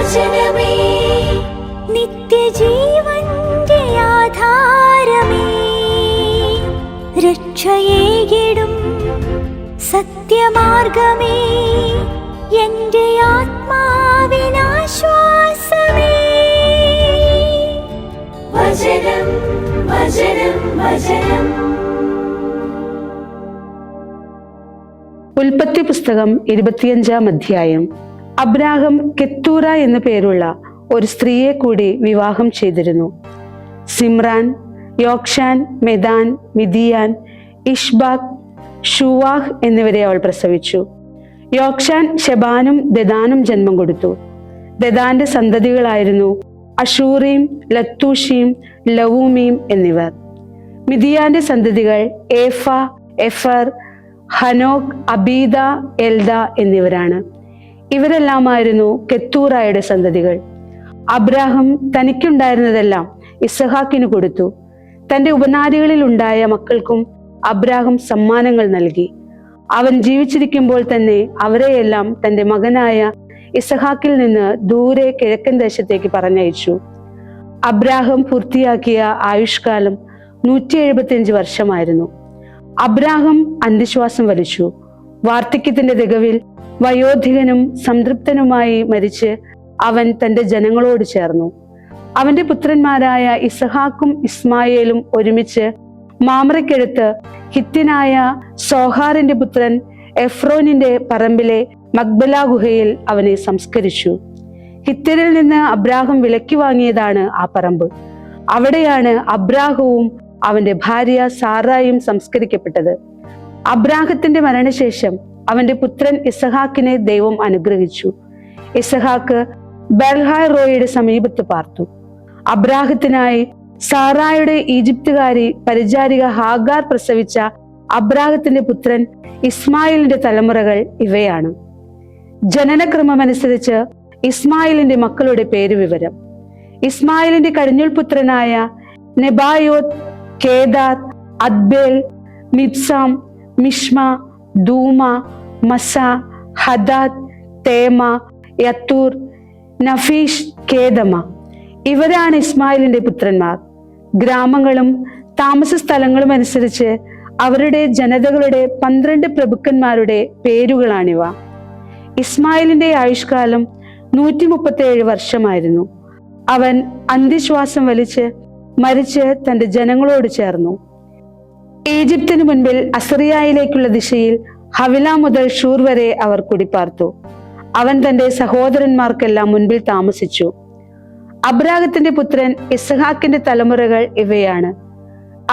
വചനമേ നിത്യജീവന്റെ ആധാരമേ, രക്ഷയേകിടും സത്യമാർഗമേ, എന്റെ ആത്മാവിനാശ്വാസമേ. വചനം വചനം വചനം. ഉൽപ്പത്തി പുസ്തകം 25-ാം അധ്യായം. അബ്രാഹം കെത്തൂറ എന്നു പേരുള്ള ഒരു സ്ത്രീയെ കൂടി വിവാഹം ചെയ്തിരുന്നു. സിമ്രാൻ, യോക്ഷാൻ, മെദാൻ, മിദിയാൻ, ഇഷ്ബാക്, ഷൂവാഹ് എന്നിവരെ അവൾ പ്രസവിച്ചു. യോക്ഷാൻ ശെബാനും ദെദാനും ജന്മം കൊടുത്തു. ദെദാന്റെ സന്തതികളായിരുന്നു അഷൂറീം, ലത്തൂഷീം, ലവൂമീം എന്നിവർ. മിദിയാന്റെ സന്തതികൾ ഏഫ, എഫർ, ഹനോക്, അബീദ, എൽദ എന്നിവരാണ്. ഇവരെല്ലാമായിരുന്നു കെത്തൂറായുടെ സന്തതികൾ. അബ്രാഹം തനിക്കുണ്ടായിരുന്നതെല്ലാം ഇസഹാക്കിന് കൊടുത്തു. തന്റെ ഉപനാരികളിൽ ഉണ്ടായ മക്കൾക്കും അബ്രാഹം സമ്മാനങ്ങൾ നൽകി. അവൻ ജീവിച്ചിരിക്കുമ്പോൾ തന്നെ അവരെയെല്ലാം തന്റെ മകനായ ഇസഹാക്കിൽ നിന്ന് ദൂരെ കിഴക്കൻ ദേശത്തേക്ക് പറഞ്ഞയച്ചു. അബ്രാഹം പൂർത്തിയാക്കിയ ആയുഷ്കാലം 175 വർഷമായിരുന്നു. അബ്രാഹം അന്ത്യശ്വാസം വലിച്ചു. വാർദ്ധക്യത്തിന്റെ തികവിൽ വയോധികനും സംതൃപ്തനുമായി മരിച്ച് അവൻ തന്റെ ജനങ്ങളോട് ചേർന്നു. അവന്റെ പുത്രന്മാരായ ഇസഹാക്കും ഇസ്മായേലും ഒരുമിച്ച് മാമ്രയ്ക്കടുത്ത് ഹിത്യനായ സോഹാറിന്റെ പുത്രൻ എഫ്രോനിന്റെ പറമ്പിലെ മക്ബല ഗുഹയിൽ അവനെ സംസ്കരിച്ചു. ഹിത്യരിൽ നിന്ന് അബ്രാഹം വിലക്കി വാങ്ങിയതാണ് ആ പറമ്പ്. അവിടെയാണ് അബ്രാഹവും അവന്റെ ഭാര്യ സാറായും സംസ്കരിക്കപ്പെട്ടത്. അബ്രാഹത്തിന്റെ മരണശേഷം അവന്റെ പുത്രൻ ഇസഹാക്കിനെ ദൈവം അനുഗ്രഹിച്ചു. ഇസഹാക്ക് ബെൽഹായ് റോയുടെ സമീപത്ത് പാർത്തു. അബ്രാഹത്തിനായി സാറായുടെ ഈജിപ്തുകാരി പരിചാരിക ഹാഗാർ പ്രസവിച്ച അബ്രാഹത്തിന്റെ പുത്രൻ ഇസ്മായിലിന്റെ തലമുറകൾ ഇവയാണ്. ജനനക്രമമനുസരിച്ച് ഇസ്മായിലിന്റെ മക്കളുടെ പേരുവിവരം. ഇസ്മായിലിന്റെ കടിഞ്ഞൂൽ പുത്രനായ നെബായോത്ത്, കേദാർ, അദ്ബേൽ, മിബ്സാം, മിഷ്മ, ദൂമ, മസ, ഹദാദ്, തേമ, യത്തൂർ, നഫീഷ്, കേദമ. ഇവരാണ് ഇസ്മായിലിന്റെ പുത്രന്മാർ. ഗ്രാമങ്ങളും താമസ സ്ഥലങ്ങളും അനുസരിച്ച് അവരുടെ ജനതകളുടെ 12 പ്രഭുക്കന്മാരുടെ പേരുകളാണിവ. ഇസ്മായിലിന്റെ ആയുഷ്കാലം 137 വർഷമായിരുന്നു. അവൻ അന്ത്യശ്വാസം വലിച്ച് മരിച്ച് തന്റെ ജനങ്ങളോട് ചേർന്നു. ഈജിപ്തിന് മുൻപിൽ അസറിയയിലേക്കുള്ള ദിശയിൽ ഹവില മുതൽ ഷൂർ വരെ അവർ കുടിപ്പാർത്തു. അവൻ തന്റെ സഹോദരന്മാർക്കെല്ലാം മുൻപിൽ താമസിച്ചു. അബ്രാഹത്തിന്റെ പുത്രൻ ഇസഹാക്കിന്റെ തലമുറകൾ ഇവയാണ്.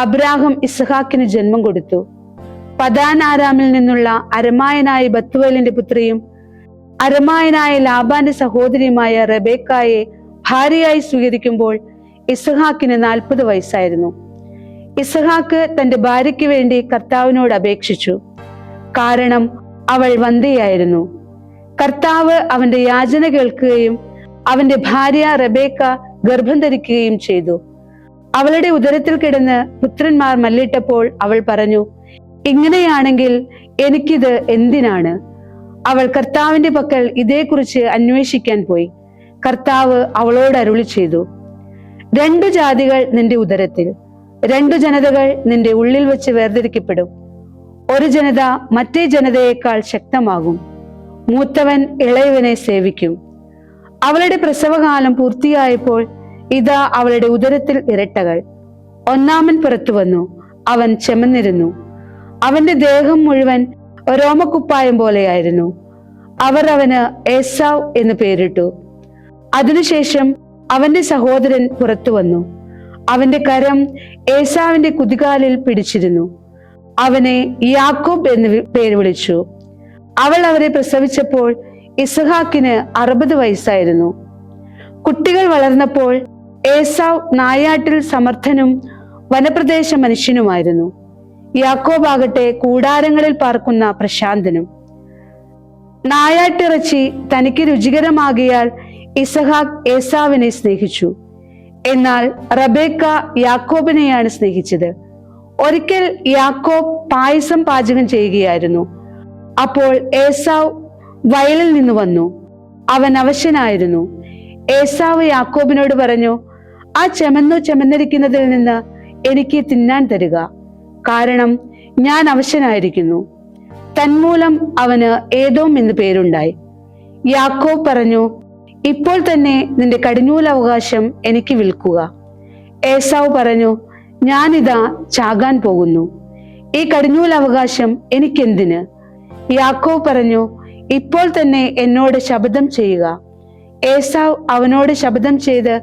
അബ്രാഹം ഇസഹാക്കിന് ജന്മം കൊടുത്തു. പദാൻ ആരാമിൽ നിന്നുള്ള അരമായനായ ബത്തുവേലിന്റെ പുത്രിയും അരമായനായ ലാബാന്റെ സഹോദരിയുമായ റബേക്കായെ ഭാര്യയായി സ്വീകരിക്കുമ്പോൾ ഇസഹാക്കിന് 40 വയസ്സായിരുന്നു. ഇസഹാക്ക് തന്റെ ഭാര്യയ്ക്ക് വേണ്ടി കർത്താവിനോട് അപേക്ഷിച്ചു. കാരണം അവൾ വന്ധ്യയായിരുന്നു. കർത്താവ് അവന്റെ യാചന കേൾക്കുകയും അവന്റെ ഭാര്യ റബേക്ക ഗർഭം ധരിക്കുകയും ചെയ്തു. അവളുടെ ഉദരത്തിൽ കിടന്ന് പുത്രന്മാർ മല്ലിട്ടപ്പോൾ അവൾ പറഞ്ഞു, ഇങ്ങനെയാണെങ്കിൽ എനിക്കിത് എന്തിനാണ്? അവൾ കർത്താവിന്റെ പക്കൽ ഇതേക്കുറിച്ച് അന്വേഷിക്കാൻ പോയി. കർത്താവ് അവളോട് അരുളി ചെയ്തു, 2 ജാതികൾ നിന്റെ ഉദരത്തിൽ, 2 ജനതകൾ നിന്റെ ഉള്ളിൽ വെച്ച് വേർതിരിക്കപ്പെടും. ഒരു ജനത മറ്റേ ജനതയേക്കാൾ ശക്തമാകും. മൂത്തവൻ ഇളയവനെ സേവിക്കും. അവളുടെ പ്രസവകാലം പൂർത്തിയായപ്പോൾ ഇതാ അവളുടെ ഉദരത്തിൽ ഇരട്ടകൾ. ഒന്നാമൻ പുറത്തു വന്നു. അവൻ ചെമന്നിരുന്നു. അവന്റെ ദേഹം മുഴുവൻ രോമക്കുപ്പായം പോലെയായിരുന്നു. അവർ അവന് ഏസാവ് എന്ന് പേരിട്ടു. അതിനുശേഷം അവന്റെ സഹോദരൻ പുറത്തു വന്നു. അവന്റെ കരം ഏസാവിന്റെ കുതികാലിൽ പിടിച്ചിരുന്നു. അവനെ യാക്കോബ് എന്ന് പേര് വിളിച്ചു. അവൾ അവരെ പ്രസവിച്ചപ്പോൾ ഇസഹാക്കിന് 60 വയസ്സായിരുന്നു. കുട്ടികൾ വളർന്നപ്പോൾ ഏസാവ് നായാട്ടിൽ സമർത്ഥനും വനപ്രദേശ മനുഷ്യനുമായിരുന്നു. യാക്കോബാകട്ടെ കൂടാരങ്ങളിൽ പാർക്കുന്ന പ്രശാന്തനും. നായാട്ടിറച്ചി തനിക്ക് രുചികരമാകിയാൽ ഇസഹാക്ക് ഏസാവിനെ സ്നേഹിച്ചു. എന്നാൽ റബേക്ക യാക്കോബിനെയാണ് സ്നേഹിച്ചത്. ഒരിക്കൽ യാക്കോബ് പായസം പാചകം ചെയ്യുകയായിരുന്നു. അപ്പോൾ ഏസാവ് വയലിൽ നിന്ന് വന്നു. അവൻ അവശനായിരുന്നു. ഏസാവ് യാക്കോബിനോട് പറഞ്ഞു, ആ ചെമന്നിരിക്കുന്നതിൽ നിന്ന് എനിക്ക് തിന്നാൻ തരിക, കാരണം ഞാൻ അവശനായിരിക്കുന്നു. തന്മൂലം അവന് ഏദോം എന്ന് പേരുണ്ടായി. യാക്കോബ് പറഞ്ഞു, ഇപ്പോൾ തന്നെ നിന്റെ കടിഞ്ഞൂലവകാശം എനിക്ക് വിൽക്കുക. ഏസാവ് പറഞ്ഞു, ഞാനിതാ ചാകാൻ പോകുന്നു, ഈ കടിഞ്ഞൂലവകാശം എനിക്കെന്തിന്? യാക്കോബ് പറഞ്ഞു, ഇപ്പോൾ തന്നെ എന്നോട് ശപഥം ചെയ്യുക. ഏസാവ് അവനോട് ശപഥം ചെയ്ത്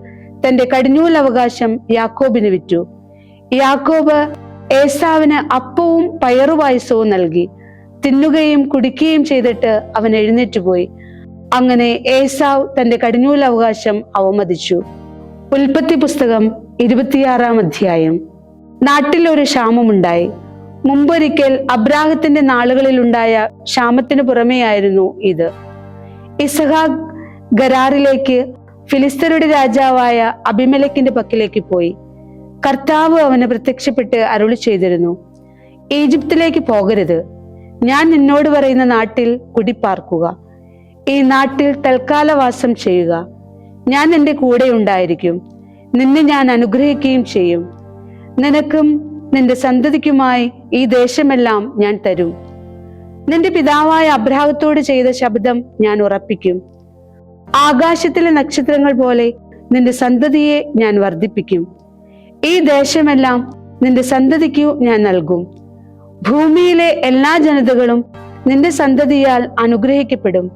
തന്റെ കടിഞ്ഞൂലവകാശം യാക്കോബിന് വിറ്റു. യാക്കോബ് ഏസാവിന് അപ്പവും പയറുപായസവും നൽകി. തിന്നുകയും കുടിക്കുകയും ചെയ്തിട്ട് അവൻ എഴുന്നേറ്റുപോയി. അങ്ങനെ ഏസാവ് തന്റെ കടിഞ്ഞൂലവകാശം അവമതിച്ചു. ഉൽപ്പത്തി പുസ്തകം 26-ാം അധ്യായം. നാട്ടിൽ ഒരു ക്ഷാമമുണ്ടായി. മുമ്പൊരിക്കൽ അബ്രാഹത്തിന്റെ നാളുകളിൽ ഉണ്ടായ ക്ഷാമത്തിനു പുറമെയായിരുന്നു ഇത്. ഇസഹാക്ക് ഗരാറിലേക്ക് ഫിലിസ്തരുടെ രാജാവായ അബിമേലെക്കിന്റെ പക്കലേക്ക് പോയി. കർത്താവ് അവന് പ്രത്യക്ഷപ്പെട്ട് അരുളി ചെയ്തിരുന്നു, ഈജിപ്തിലേക്ക് പോകരുത്, ഞാൻ നിന്നോട് പറയുന്ന നാട്ടിൽ കുടിപ്പാർക്കുക, ഈ നാട്ടിൽ തൽക്കാലവാസം ചെയ്യുക. ഞാൻ നിന്റെ കൂടെ ഉണ്ടായിരിക്കും, നിന്നെ ഞാൻ അനുഗ്രഹിക്കുകയും ചെയ്യും. നിനക്കും നിന്റെ സന്തതിക്കുമായി ഈ ദേശമെല്ലാം ഞാൻ തരും. നിന്റെ പിതാവായ അബ്രാഹത്തോട് ചെയ്ത ശബ്ദം ഞാൻ ഉറപ്പിക്കും. ആകാശത്തിലെ നക്ഷത്രങ്ങൾ പോലെ നിന്റെ സന്തതിയെ ഞാൻ വർദ്ധിപ്പിക്കും. ഈ ദേശമെല്ലാം നിന്റെ സന്തതിക്കു ഞാൻ നൽകും. ഭൂമിയിലെ എല്ലാ ജനതകളും നിന്റെ സന്തതിയാൽ അനുഗ്രഹിക്കപ്പെടും.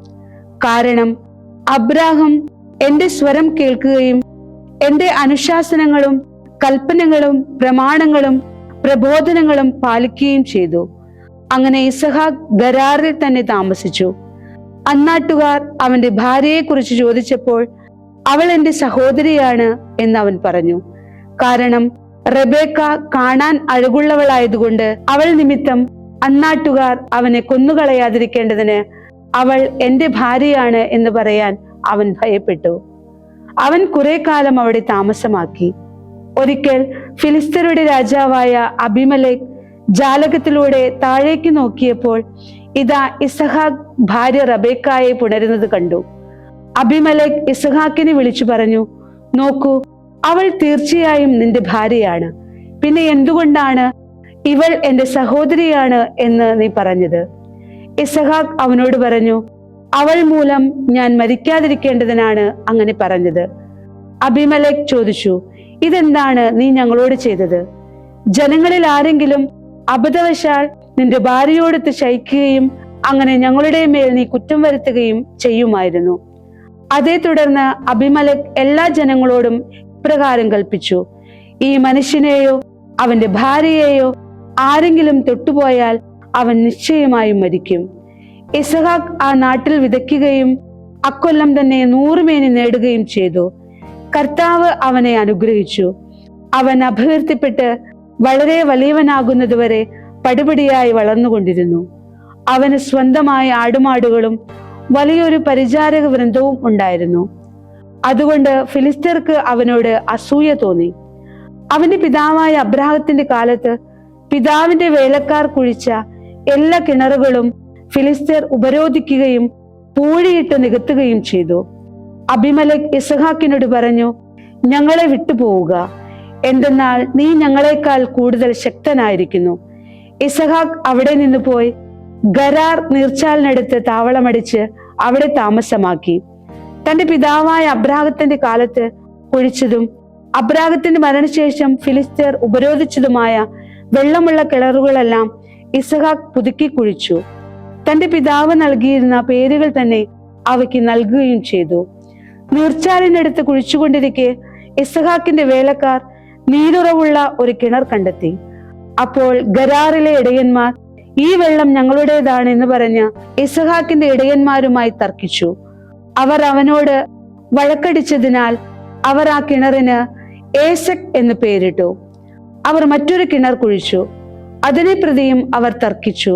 കാരണം അബ്രാഹം എന്റെ സ്വരം കേൾക്കുകയും എന്റെ അനുശാസനങ്ങളും കൽപ്പനകളും പ്രമാണങ്ങളും പ്രബോധനങ്ങളും പാലിക്കുകയും ചെയ്തു. അങ്ങനെ ഇസഹാക്ക് ഗരാറിൽ തന്നെ താമസിച്ചു. അന്നാട്ടുകാർ അവന്റെ ഭാര്യയെ കുറിച്ച് ചോദിച്ചപ്പോൾ അവൾ എന്റെ സഹോദരിയാണ് എന്ന് അവൻ പറഞ്ഞു. കാരണം റെബേക്ക കാണാൻ അഴകുള്ളവളായതുകൊണ്ട് അവൾ നിമിത്തം അന്നാട്ടുകാർ അവനെ കൊന്നുകളയാതിരിക്കേണ്ടതിന് അവൾ എന്റെ ഭാര്യയാണ് എന്ന് പറയാൻ അവൻ ഭയപ്പെട്ടു. അവൻ കുറെ കാലം അവിടെ താമസമാക്കി. ഒരിക്കൽ ഫിലിസ്തരുടെ രാജാവായ അബിമേലെക്ക് ജാലകത്തിലൂടെ താഴേക്ക് നോക്കിയപ്പോൾ ഇതാ ഇസഹാക്ക് ഭാര്യ റബേക്കായെ പുണരുന്നത് കണ്ടു. അബിമേലെക്ക് ഇസഹാക്കിനെ വിളിച്ചു പറഞ്ഞു, നോക്കൂ, അവൾ തീർച്ചയായും നിന്റെ ഭാര്യയാണ്. പിന്നെ എന്തുകൊണ്ടാണ് ഇവൾ എന്റെ സഹോദരിയാണ് എന്ന് നീ പറഞ്ഞത്? ഇസഹാക്ക് അവനോട് പറഞ്ഞു, അവൾ മൂലം ഞാൻ മരിക്കാതിരിക്കേണ്ടതിനാണ് അങ്ങനെ പറഞ്ഞത്. അബിമേലെക്ക് ചോദിച്ചു, ഇതെന്താണ് നീ ഞങ്ങളോട് ചെയ്തത്? ജനങ്ങളിൽ ആരെങ്കിലും അബദ്ധവശാൽ നിന്റെ ഭാര്യയോടൊത്ത് ശയിക്കുകയും അങ്ങനെ ഞങ്ങളുടെ മേൽ നീ കുറ്റം വരുത്തുകയും ചെയ്യുമായിരുന്നു. അതേ തുടർന്ന് അബിമേലെക്ക് എല്ലാ ജനങ്ങളോടും ഇപ്രകാരം കൽപ്പിച്ചു, ഈ മനുഷ്യനെയോ അവന്റെ ഭാര്യയെയോ ആരെങ്കിലും തൊട്ടുപോയാൽ അവൻ നിശ്ചയമായും മരിക്കും. ഇസഹാക്ക് ആ നാട്ടിൽ വിതയ്ക്കുകയും അക്കൊല്ലം തന്നെ 100 മേനി നേടുകയും ചെയ്തു. കർത്താവ് അവനെ അനുഗ്രഹിച്ചു. അവൻ അഭിവൃദ്ധിപ്പെട്ട് വളരെ വലിയവനാകുന്നതുവരെ പടിപടിയായി വളർന്നുകൊണ്ടിരുന്നു. അവന് സ്വന്തമായ ആടുമാടുകളും വലിയൊരു പരിചാരക വൃന്ദവും ഉണ്ടായിരുന്നു. അതുകൊണ്ട് ഫിലിസ്ത്യർക്ക് അവനോട് അസൂയ തോന്നി. അവന്റെ പിതാവായ അബ്രാഹത്തിന്റെ കാലത്ത് പിതാവിന്റെ വേലക്കാർ കുഴിച്ച എല്ലാ കിണറുകളും ഫിലിസ്ത്യർ ഉപരോധിക്കുകയും പൂഴിയിട്ട് നികത്തുകയും ചെയ്തു. അബിമേലെക്ക് ഇസഹാക്കിനോട് പറഞ്ഞു, ഞങ്ങളെ വിട്ടുപോവുക, എന്തെന്നാൽ നീ ഞങ്ങളെക്കാൾ കൂടുതൽ ശക്തനായിരിക്കുന്നു. ഇസഹാക്ക് അവിടെ നിന്ന് പോയി ഗരാർ നീർച്ചാലിനടുത്ത് താവളമടിച്ച് അവിടെ താമസമാക്കി. തന്റെ പിതാവായ അബ്രാഹത്തിന്റെ കാലത്ത് കുഴിച്ചതും അബ്രാഹത്തിന്റെ മരണശേഷം ഫിലിസ്ത്യർ ഉപരോധിച്ചതുമായ വെള്ളമുള്ള കിണറുകളെല്ലാം ഇസഹാക്ക് പുതുക്കി കുഴിച്ചു. തന്റെ പിതാവ് നൽകിയിരുന്ന പേരുകൾ തന്നെ അവയ്ക്ക് നൽകുകയും ചെയ്തു. നീർച്ചാലിനടുത്ത് കുഴിച്ചുകൊണ്ടിരിക്കെ ഇസഹാക്കിന്റെ വേലക്കാർ നീരുറവുള്ള ഒരു കിണർ കണ്ടെത്തി. അപ്പോൾ ഗരാറിലെ ഇടയന്മാർ ഈ വെള്ളം ഞങ്ങളുടേതാണ് എന്ന് പറഞ്ഞ് ഇസഹാക്കിന്റെ ഇടയന്മാരുമായി തർക്കിച്ചു. അവർ അവനോട് വഴക്കടിച്ചതിനാൽ അവർ ആ കിണറിന് ഏസെക് എന്ന് പേരിട്ടു. അവർ മറ്റൊരു കിണർ കുഴിച്ചു. അതിനെ പ്രതിയും അവർ തർക്കിച്ചു.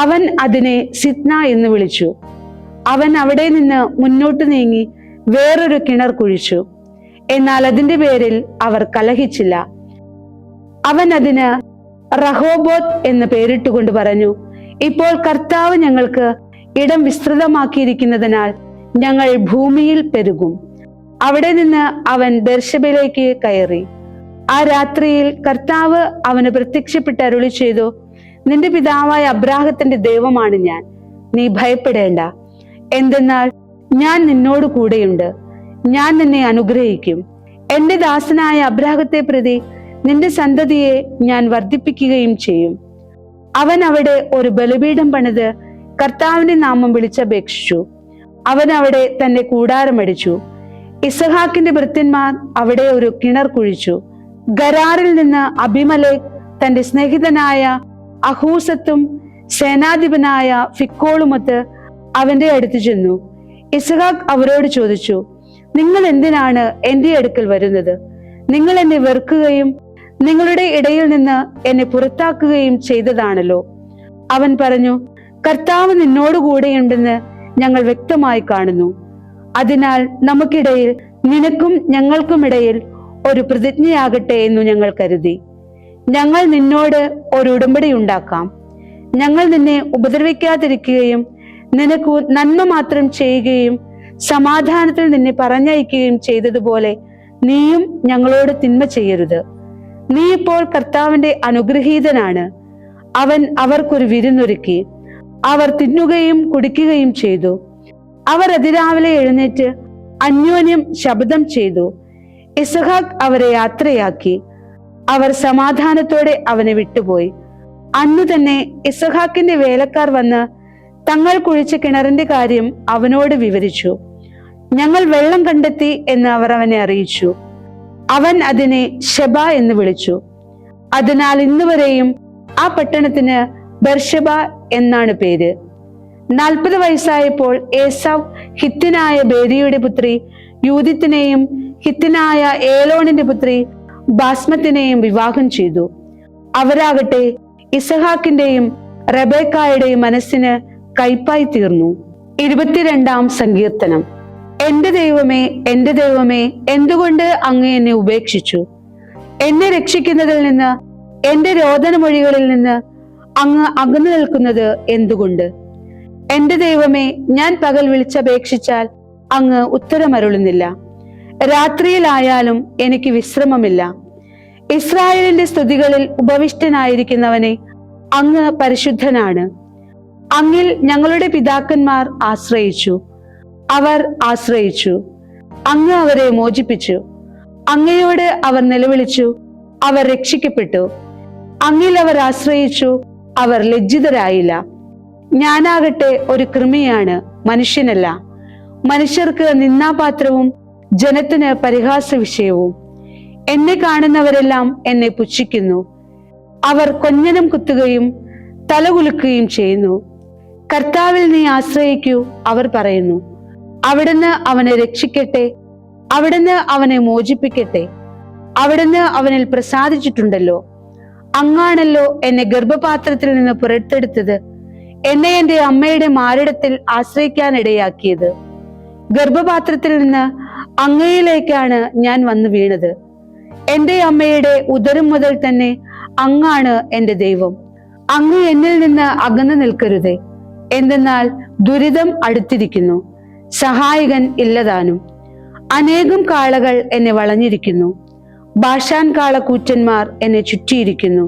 അവൻ അതിനെ സിദ്ന എന്ന് വിളിച്ചു. അവൻ അവിടെ നിന്ന് മുന്നോട്ട് നീങ്ങി വേറൊരു കിണർ കുഴിച്ചു. എന്നാൽ അതിന്റെ പേരിൽ അവർ കലഹിച്ചില്ല. അവൻ അതിന് റഹോബോത്ത് എന്ന് പേരിട്ടുകൊണ്ട് പറഞ്ഞു, ഇപ്പോൾ കർത്താവ് ഞങ്ങൾക്ക് ഇടം വിസ്തൃതമാക്കിയിരിക്കുന്നതിനാൽ ഞങ്ങൾ ഭൂമിയിൽ പെരുകും. അവിടെ നിന്ന് അവൻ ബെർശബയിലേക്ക് കയറി. ആ രാത്രിയിൽ കർത്താവ് അവന് പ്രത്യക്ഷപ്പെട്ട് അരുളി ചെയ്തു, നിന്റെ പിതാവായ അബ്രാഹത്തിന്റെ ദൈവമാണ് ഞാൻ, നീ ഭയപ്പെടേണ്ട. എന്തെന്നാൽ ഞാൻ നിന്നോട് കൂടെയുണ്ട്, ഞാൻ നിന്നെ അനുഗ്രഹിക്കും. എന്റെ ദാസനായ അബ്രാഹത്തെ പ്രതി നിന്റെ സന്തതിയെ ഞാൻ വർദ്ധിപ്പിക്കുകയും ചെയ്യും. അവൻ അവിടെ ഒരു ബലിപീഠം പണിത് കർത്താവിന്റെ നാമം വിളിച്ചപേക്ഷിച്ചു. അവൻ അവിടെ തന്റെ കൂടാരമടിച്ചു. ഇസഹാക്കിന്റെ ഭൃത്യന്മാർ അവിടെ ഒരു കിണർ കുഴിച്ചു. ഗരാറിൽ നിന്ന് അബിമലേഖ് തന്റെ സ്നേഹിതനായ അഹൂസത്തും സേനാധിപനായ ഫിക്കോളുമൊത്ത് അവന്റെ അടുത്ത് ചെന്നു. ഇസഹാക്ക് അവരോട് ചോദിച്ചു, നിങ്ങൾ എന്തിനാണ് എന്റെ അടുക്കൽ വരുന്നത്? നിങ്ങൾ എന്നെ വെറുക്കുകയും നിങ്ങളുടെ ഇടയിൽ നിന്ന് എന്നെ പുറത്താക്കുകയും ചെയ്തതാണല്ലോ. അവൻ പറഞ്ഞു, കർത്താവ് നിന്നോട് കൂടെയുണ്ടെന്ന് ഞങ്ങൾ വ്യക്തമായി കാണുന്നു. അതിനാൽ നമുക്കിടയിൽ നിനക്കും ഞങ്ങൾക്കുമിടയിൽ ഒരു പ്രതിജ്ഞയാകട്ടെ എന്നു ഞങ്ങൾ കരുതി. ഞങ്ങൾ നിന്നോട് ഒരു ഉടമ്പടി ഉണ്ടാക്കാം. ഞങ്ങൾ നിന്നെ ഉപദ്രവിക്കാതിരിക്കുകയും നിനക്ക് നന്മ മാത്രം ചെയ്യുകയും സമാധാനത്തിൽ നിന്നെ പറഞ്ഞയക്കുകയും ചെയ്തതുപോലെ നീയും ഞങ്ങളോട് തിന്മ ചെയ്യരുത്. നീ ഇപ്പോൾ കർത്താവിന്റെ അനുഗ്രഹീതനാണ്. അവൻ അവർക്കൊരു വിരുന്നൊരുക്കി. അവർ തിന്നുകയും കുടിക്കുകയും ചെയ്തു. അവർ അതിരാവിലെ എഴുന്നേറ്റ് അന്യോന്യം ശബ്ദം ചെയ്തു. ഇസഹാക്ക് അവരെ യാത്രയാക്കി. അവർ സമാധാനത്തോടെ അവനെ വിട്ടുപോയി. അന്നു തന്നെ ഇസഹാക്കിന്റെ വേലക്കാർ വന്ന് തങ്ങൾ കുഴിച്ച കിണറിന്റെ കാര്യം അവനോട് വിവരിച്ചു. ഞങ്ങൾ വെള്ളം കണ്ടെത്തി എന്ന് അവർ അവനെ അറിയിച്ചു. അവൻ അതിനെ ഷെബ എന്ന് വിളിച്ചു. അതിനാൽ ഇന്നുവരെയും ആ പട്ടണത്തിന് ബെർശബ എന്നാണ് പേര്. 40 വയസ്സായപ്പോൾ ഏസാവ് ഹിത്യനായ ബേരിയുടെ പുത്രി യൂദിത്തിനെയും ഹിത്യനായ ഏലോണിന്റെ പുത്രി ബാസ്മത്തിനെയും വിവാഹം ചെയ്തു. അവരാകട്ടെ ഇസഹാക്കിന്റെയും റബേക്കായുടെയും മനസ്സിന് കയ്പായി തീർന്നു. 22-ാം സങ്കീർത്തനം. എന്റെ ദൈവമേ, എന്റെ ദൈവമേ, എന്തുകൊണ്ട് അങ്ങ് എന്നെ ഉപേക്ഷിച്ചു? എന്നെ രക്ഷിക്കുന്നതിൽ നിന്ന്, എന്റെ രോദനമൊഴികളിൽ നിന്ന് അങ്ങ് അകന്നു നിൽക്കുന്നത് എന്തുകൊണ്ട്? എന്റെ ദൈവമേ, ഞാൻ പകൽ വിളിച്ചപേക്ഷിച്ചാൽ അങ്ങ് ഉത്തരമരുളുന്നില്ല. രാത്രിയിലായാലും എനിക്ക് വിശ്രമമില്ല. ഇസ്രായേലിന്റെ സ്തുതികളിൽ ഉപവിഷ്ടനായിരിക്കുന്നവനെ, അങ്ങ് പരിശുദ്ധനാണ്. അങ്ങിൽ ഞങ്ങളുടെ പിതാക്കന്മാർ ആശ്രയിച്ചു, അവർ ആശ്രയിച്ചു. അങ്ങ് അവരെ മോചിപ്പിച്ചു. അങ്ങയോട് അവർ നിലവിളിച്ചു, അവർ രക്ഷിക്കപ്പെട്ടു. അങ്ങിൽ അവർ ആശ്രയിച്ചു, അവർ ലജ്ജിതരായില്ല. ഞാനാകട്ടെ ഒരു കൃമിയാണ്, മനുഷ്യനല്ല. മനുഷ്യർക്ക് നിന്ദാപാത്രവും ജനത്തിന് പരിഹാസ വിഷയവും. എന്നെ കാണുന്നവരെല്ലാം എന്നെ പുച്ഛിക്കുന്നു. അവർ കൊഞ്ഞനം കുത്തുകയും തലകുലുക്കുകയും ചെയ്യുന്നു. കർത്താവിൽ നീ ആശ്രയിക്കൂ, അവർ പറയുന്നു. അവിടുന്ന് അവനെ രക്ഷിക്കട്ടെ, അവിടുന്ന് അവനെ മോചിപ്പിക്കട്ടെ. അവിടുന്ന് അവനിൽ പ്രസാദിച്ചിട്ടുണ്ടല്ലോ. അങ്ങാണല്ലോ എന്നെ ഗർഭപാത്രത്തിൽ നിന്ന് പുറത്തെടുത്തത്, എന്നെ എന്റെ അമ്മയുടെ മാറിടത്തിൽ ആശ്രയിക്കാനിടയാക്കിയത്. ഗർഭപാത്രത്തിൽ നിന്ന് അങ്ങയിലേക്കാണ് ഞാൻ വന്നു വീണത്. എന്റെ അമ്മയുടെ ഉദരം മുതൽ തന്നെ അങ്ങാണ് എന്റെ ദൈവം. അങ്ങ് എന്നിൽ നിന്ന് അകന്നു നിൽക്കരുതേ. എന്തെന്നാൽ ദുരിതം അടുത്തിരിക്കുന്നു, സഹായകൻ ഇല്ലതാനും. അനേകം കാളകൾ എന്നെ വളഞ്ഞിരിക്കുന്നു, ബാഷാൻ കാളക്കൂറ്റന്മാർ എന്നെ ചുറ്റിയിരിക്കുന്നു.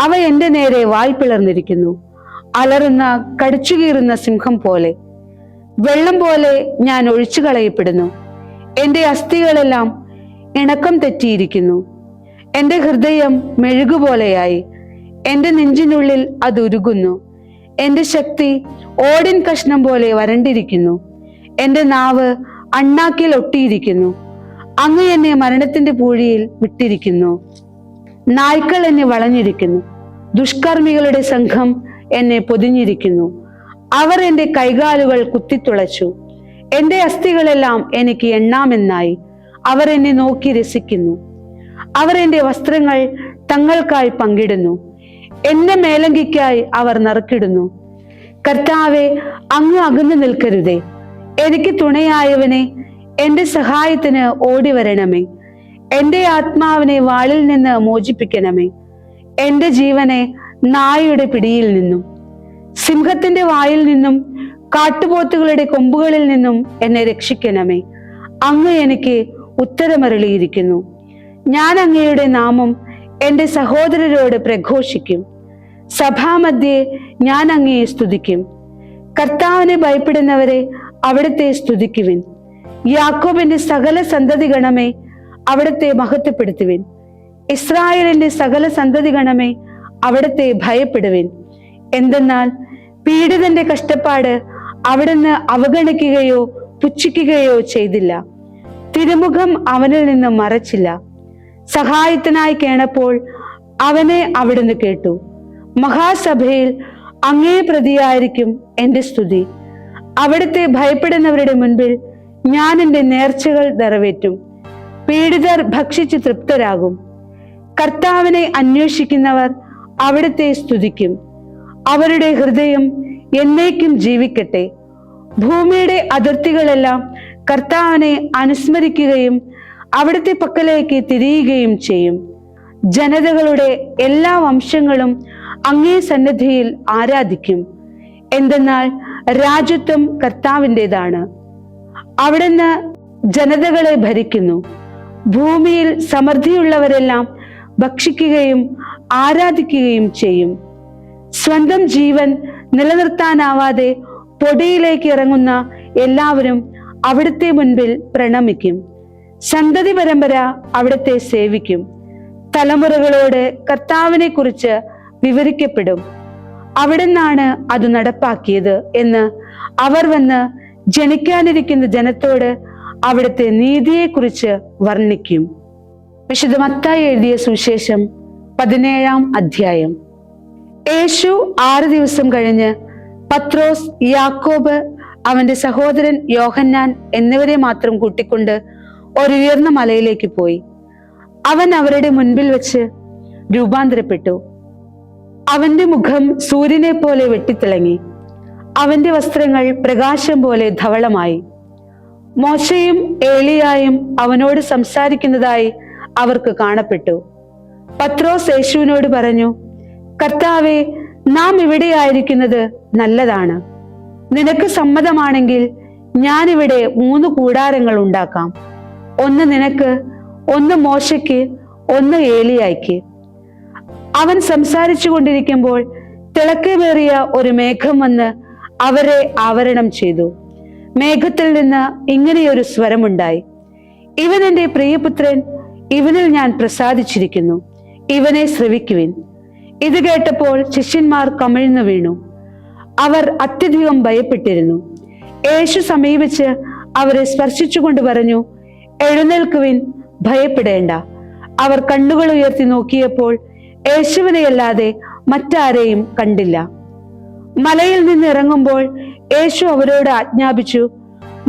അവ എന്റെ നേരെ വായ് പിളർന്നിരിക്കുന്നു, അലറുന്ന കടിച്ചുകീറുന്ന സിംഹം പോലെ. വെള്ളം പോലെ ഞാൻ ഒഴിച്ചു കളയപ്പെടുന്നു. എന്റെ അസ്ഥികളെല്ലാം ഇണക്കം തെറ്റിയിരിക്കുന്നു. എന്റെ ഹൃദയം മെഴുകുപോലെയായി, എന്റെ നെഞ്ചിനുള്ളിൽ അത് ഉരുകുന്നു. എന്റെ ശക്തി ഓടിൻ കഷ്ണം പോലെ വരണ്ടിരിക്കുന്നു. എന്റെ നാവ് അണ്ണാക്കിൽ ഒട്ടിയിരിക്കുന്നു. അങ്ങ് എന്നെ മരണത്തിന്റെ പൂഴിയിൽ വിട്ടിരിക്കുന്നു. നായ്ക്കൾ എന്നെ വളഞ്ഞിരിക്കുന്നു, ദുഷ്കർമ്മികളുടെ സംഘം എന്നെ പൊതിഞ്ഞിരിക്കുന്നു. അവർ എന്റെ കൈകാലുകൾ കുത്തിത്തുളച്ചു. എന്റെ അസ്ഥികളെല്ലാം എനിക്ക് എണ്ണാമെന്നായി. അവർ എന്നെ നോക്കി രസിക്കുന്നു. അവർ എന്റെ വസ്ത്രങ്ങൾ തങ്ങൾക്കായി പങ്കിടുന്നു. എന്റെ മേലങ്കിക്കായി അവർ നറുക്കിടുന്നു. കർത്താവെ, അങ്ങ് അകന്നു നിൽക്കരുതേ. എനിക്ക് തുണയായവനെ, എന്റെ സഹായത്തിന് ഓടി വരണമേ. എന്റെ ആത്മാവിനെ വാളിൽ നിന്ന് മോചിപ്പിക്കണമേ. എന്റെ ജീവനെ നായയുടെ പിടിയിൽ നിന്നും, സിംഹത്തിന്റെ വായിൽ നിന്നും, കാട്ടുപോത്തുകളുടെ കൊമ്പുകളിൽ നിന്നും എന്നെ രക്ഷിക്കണമേ. അങ്ങ് എനിക്ക് ഉത്തരമരുളിയിരിക്കുന്നു. ഞാൻ അങ്ങയുടെ നാമം എൻ്റെ സഹോദരരോട് പ്രഘോഷിക്കും. സഭാമധ്യേ ഞാൻ അങ്ങയെ സ്തുതിക്കും. കർത്താവിനെ ഭയപ്പെടുന്നവരെ അവിടുത്തെ സ്തുതിക്കുവിൻ. യാക്കോബിന്റെ സകല സന്തതി ഗണമേ അവിടുത്തെ മഹത്വപ്പെടുത്തുവിൻ. ഇസ്രായേലിന്റെ സകല സന്തതി ഗണമേ അവിടുത്തെ ഭയപ്പെടുവിൻ. എന്തെന്നാൽ പീഡിതന്റെ കഷ്ടപ്പാട് അവിടുന്ന് അവഗണിക്കുകയോ പുച്ഛിക്കുകയോ ചെയ്തില്ല. തിരുമുഖം അവനിൽ നിന്ന് മറച്ചില്ല. സഹായത്തിനായി കേണപ്പോൾ അവനെ അവിടുന്ന് കേട്ടു. മഹാസഭയിൽ അങ്ങേ പ്രതിയായിരിക്കും എൻ്റെ സ്തുതി. അവിടുത്തെ ഭയപ്പെടുന്നവരുടെ മുൻപിൽ ഞാൻ എൻ്റെ നേർച്ചകൾ നിറവേറ്റും. പീഡിതർ ഭക്ഷിച്ച് തൃപ്തരാകും. കർത്താവിനെ അന്വേഷിക്കുന്നവർ അവിടുത്തെ സ്തുതിക്കും. അവരുടെ ഹൃദയം എന്നേക്കും ജീവിക്കട്ടെ. ഭൂമിയുടെ അതിർത്തികളെല്ലാം കർത്താവിനെ അനുസ്മരിക്കുകയും അവിടുത്തെ പക്കലേക്ക് തിരിയുകയും ചെയ്യും. ജനതകളുടെ എല്ലാ വംശങ്ങളും അങ്ങേ സന്നിധിയിൽ ആരാധിക്കും. എന്തെന്നാൽ രാജ്യത്വം കർത്താവിൻ്റെതാണ്. അവിടുന്ന് ജനതകളെ ഭരിക്കുന്നു. ഭൂമിയിൽ സമൃദ്ധിയുള്ളവരെല്ലാം ഭക്ഷിക്കുകയും ആരാധിക്കുകയും ചെയ്യും. സ്വന്തം ജീവൻ നിലനിർത്താനാവാതെ പൊടിയിലേക്ക് ഇറങ്ങുന്ന എല്ലാവരും അവിടുത്തെ മുൻപിൽ പ്രണമിക്കും. സന്തതി പരമ്പര അവിടുത്തെ സേവിക്കും. തലമുറകളോട് കർത്താവിനെ കുറിച്ച് വിവരിക്കപ്പെടും. അവിടുന്നാണ് അത് നടപ്പാക്കിയത് എന്ന് അവർ വന്ന് ജനിക്കാനിരിക്കുന്ന ജനത്തോട് അവിടുത്തെ നീതിയെക്കുറിച്ച് വർണ്ണിക്കും. വിശുദ്ധ മത്തായി എഴുതിയ സുവിശേഷം 17-ാം അധ്യായം. യേശു 6 ദിവസം കഴിഞ്ഞ് പത്രോസ്, യാക്കോബ്, അവന്റെ സഹോദരൻ യോഹന്നാൻ എന്നിവരെ മാത്രം കൂട്ടിക്കൊണ്ട് ഒരു ഉയർന്ന മലയിലേക്ക് പോയി. അവൻ അവരുടെ മുൻപിൽ വെച്ച് രൂപാന്തരപ്പെട്ടു. അവന്റെ മുഖം സൂര്യനെ പോലെ വെട്ടിത്തിളങ്ങി. അവന്റെ വസ്ത്രങ്ങൾ പ്രകാശം പോലെ ധവളമായി. മോശയും ഏലിയായും അവനോട് സംസാരിക്കുന്നതായി അവർക്ക് കാണപ്പെട്ടു. പത്രോസ് യേശുവിനോട് പറഞ്ഞു, കർത്താവേ, നാം ഇവിടെയായിരിക്കുന്നത് നല്ലതാണ്. നിനക്ക് സമ്മതമാണെങ്കിൽ ഞാനിവിടെ 3 കൂടാരങ്ങൾ ഉണ്ടാക്കാം. ഒന്ന് നിനക്ക്, ഒന്ന് മോശയ്ക്ക്, ഒന്ന് ഏലിയായ്ക്ക്. അവൻ സംസാരിച്ചു കൊണ്ടിരിക്കുമ്പോൾ തിളക്കമേറിയ ഒരു മേഘം വന്ന് അവരെ ആവരണം ചെയ്തു. മേഘത്തിൽ നിന്ന് ഇങ്ങനെയൊരു സ്വരമുണ്ടായി, ഇവൻ എൻ്റെ പ്രിയപുത്രൻ, ഇവനിൽ ഞാൻ പ്രസാദിച്ചിരിക്കുന്നു, ഇവനെ ശ്രവിക്കുവിൻ. ഇത് കേട്ടപ്പോൾ ശിഷ്യന്മാർ കമിഴ്ന്നു വീണു. അവർ അത്യധികം ഭയപ്പെട്ടിരുന്നു. യേശു സമീപിച്ച് അവരെ സ്പർശിച്ചുകൊണ്ട് പറഞ്ഞു, എഴുന്നേൽക്കുവിൻ, ഭയപ്പെടേണ്ട. അവർ കണ്ണുകൾ ഉയർത്തി നോക്കിയപ്പോൾ യേശുവിനെയല്ലാതെ മറ്റാരെയും കണ്ടില്ല. മലയിൽ നിന്ന് ഇറങ്ങുമ്പോൾ യേശു അവരോട് ആജ്ഞാപിച്ചു,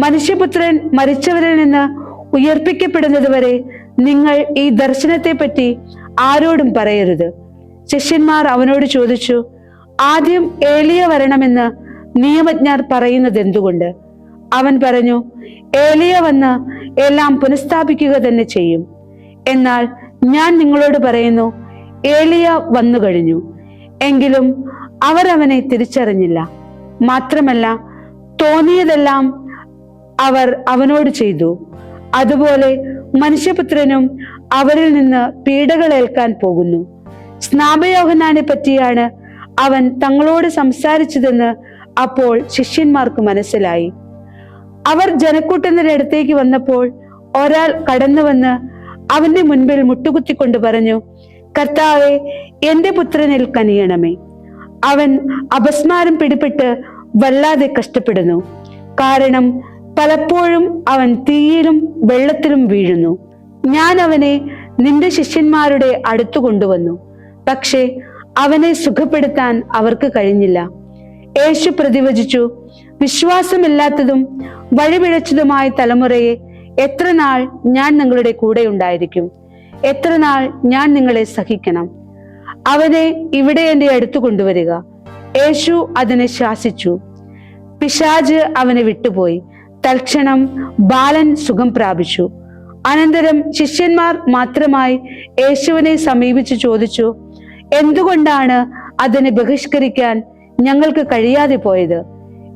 മനുഷ്യപുത്രൻ മരിച്ചവരിൽ നിന്ന് ഉയർപ്പിക്കപ്പെടുന്നത് വരെ നിങ്ങൾ ഈ ദർശനത്തെ പറ്റി ആരോടും പറയരുത്. ശിഷ്യന്മാർ അവനോട് ചോദിച്ചു, ആദ്യം ഏലിയ വരണമെന്ന് നിയമജ്ഞർ പറയുന്നത് എന്തുകൊണ്ട്? അവൻ പറഞ്ഞു, ഏലിയ വന്ന് എല്ലാം പുനഃസ്ഥാപിക്കുക തന്നെ ചെയ്യും. എന്നാൽ ഞാൻ നിങ്ങളോട് പറയുന്നു, ഏലിയ വന്നു കഴിഞ്ഞു, എങ്കിലും അവർ അവനെ തിരിച്ചറിഞ്ഞില്ല. മാത്രമല്ല, തോന്നിയതെല്ലാം അവർ അവനോട് ചെയ്തു. അതുപോലെ മനുഷ്യപുത്രനും അവരിൽ നിന്ന് പീഡകൾ ഏൽക്കാൻ പോകുന്നു. സ്നാപയോഹന്നാനെ പറ്റിയാണ് അവൻ തങ്ങളോട് സംസാരിച്ചതെന്ന് അപ്പോൾ ശിഷ്യന്മാർക്ക് മനസ്സിലായി. അവർ ജനക്കൂട്ടത്തിന്റെ അടുത്തേക്ക് വന്നപ്പോൾ ഒരാൾ കടന്നു വന്ന് അവന്റെ മുൻപിൽ മുട്ടുകുത്തിക്കൊണ്ട് പറഞ്ഞു, കർത്താവേ, എന്റെ പുത്രനിൽ കനിയണമേ. അവൻ അപസ്മാരം പിടിപെട്ട് വല്ലാതെ കഷ്ടപ്പെടുന്നു. കാരണം പലപ്പോഴും അവൻ തീയിലും വെള്ളത്തിലും വീഴുന്നു. ഞാൻ അവനെ നിന്റെ ശിഷ്യന്മാരുടെ അടുത്തു കൊണ്ടുവന്നു, പക്ഷേ അവനെ സുഖപ്പെടുത്താൻ അവർക്ക് കഴിഞ്ഞില്ല. യേശു പ്രതിവചിച്ചു, വിശ്വാസമില്ലാത്തതും വഴിപിഴച്ചതുമായ തലമുറയെ എത്ര നാൾ ഞാൻ നിങ്ങളുടെ കൂടെ ഉണ്ടായിരിക്കും? എത്ര നാൾ ഞാൻ നിങ്ങളെ സഹിക്കണം? അവനെ ഇവിടെ എൻ്റെ അടുത്ത് കൊണ്ടുവരിക. യേശു അതിനെ ശാസിച്ചു. പിശാച് അവനെ വിട്ടുപോയി. തൽക്ഷണം ബാലൻ സുഖം പ്രാപിച്ചു. അനന്തരം ശിഷ്യന്മാർ മാത്രമായി യേശുവിനെ സമീപിച്ച് ചോദിച്ചു, എന്തുകൊണ്ടാണ് അതിനെ ബഹിഷ്കരിക്കാൻ ഞങ്ങൾക്ക് കഴിയാതെ പോയത്?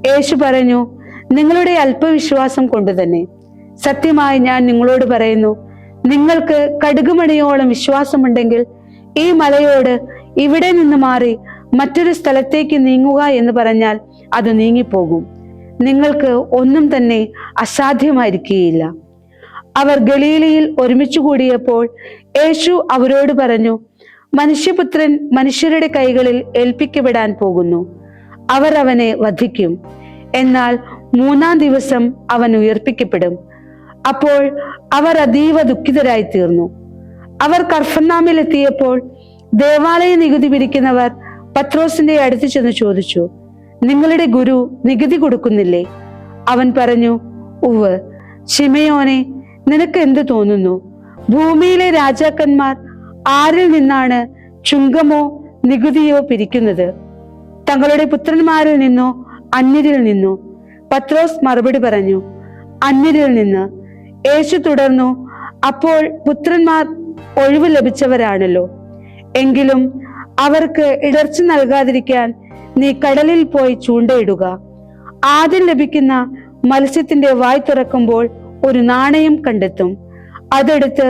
യേശു പറഞ്ഞു, നിങ്ങളുടെ അല്പവിശ്വാസം കൊണ്ട് തന്നെ. സത്യമായി ഞാൻ നിങ്ങളോട് പറയുന്നു, നിങ്ങൾക്ക് കടുകുമണിയോളം വിശ്വാസമുണ്ടെങ്കിൽ ഈ മലയോട് ഇവിടെ നിന്ന് മാറി മറ്റൊരു സ്ഥലത്തേക്ക് നീങ്ങുക എന്ന് പറഞ്ഞാൽ അത് നീങ്ങിപ്പോകും. നിങ്ങൾക്ക് ഒന്നും തന്നെ അസാധ്യമായിരിക്കുകയില്ല. അവർ ഗലീലയിൽ ഒരുമിച്ച് കൂടിയപ്പോൾ യേശു അവരോട് പറഞ്ഞു, മനുഷ്യപുത്രൻ മനുഷ്യരുടെ കൈകളിൽ ഏൽപ്പിക്കപ്പെടാൻ പോകുന്നു. അവർ അവനെ വധിക്കും, എന്നാൽ 3-ാം ദിവസം അവൻ ഉയർപ്പിക്കപ്പെടും. അപ്പോൾ അവർ അതീവ ദുഃഖിതരായി തീർന്നു. അവർ കഫർന്നഹൂമിൽ എത്തിയപ്പോൾ ദേവാലയ നികുതി പിരിക്കുന്നവർ പത്രോസിന്റെ അടുത്ത് ചെന്ന് ചോദിച്ചു, നിങ്ങളുടെ ഗുരു നികുതി കൊടുക്കുന്നില്ലേ? അവൻ പറഞ്ഞു, ഉവ്വ്. ശിമയോനെ, നിനക്ക് എന്ത് തോന്നുന്നു? ഭൂമിയിലെ രാജാക്കന്മാർ ആരിൽ നിന്നാണ് ചുങ്കമോ നികുതിയോ പിരിക്കുന്നത്? തങ്ങളുടെ പുത്രന്മാരിൽ നിന്നോ അന്യരിൽ നിന്നോ? പത്രോസ് മറുപടി പറഞ്ഞു, അന്യരിൽ നിന്ന്. യേശു തുടർന്നു, അപ്പോൾ പുത്രന്മാർ ഒഴിവ് ലഭിച്ചവരാണല്ലോ. എങ്കിലും അവർക്ക് ഇടർച്ച നൽകാതിരിക്കാൻ നീ കടലിൽ പോയി ചൂണ്ടയിടുക. ആദ്യം ലഭിക്കുന്ന മത്സ്യത്തിന്റെ വായ് തുറക്കുമ്പോൾ ഒരു നാണയം കണ്ടെത്തും. അതെടുത്ത്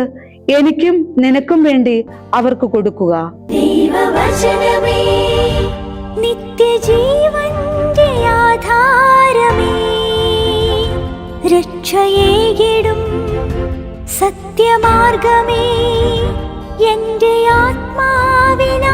എനിക്കും നിനക്കും വേണ്ടി അവർക്ക് കൊടുക്കുക. ദൈവവചനമേ, നിത്യജീവന്റെ ആധാരമേ, രക്ഷയേകിടും സത്യമാർഗമേ, എന്റെ ആത്മാവിനാശ്വാസം.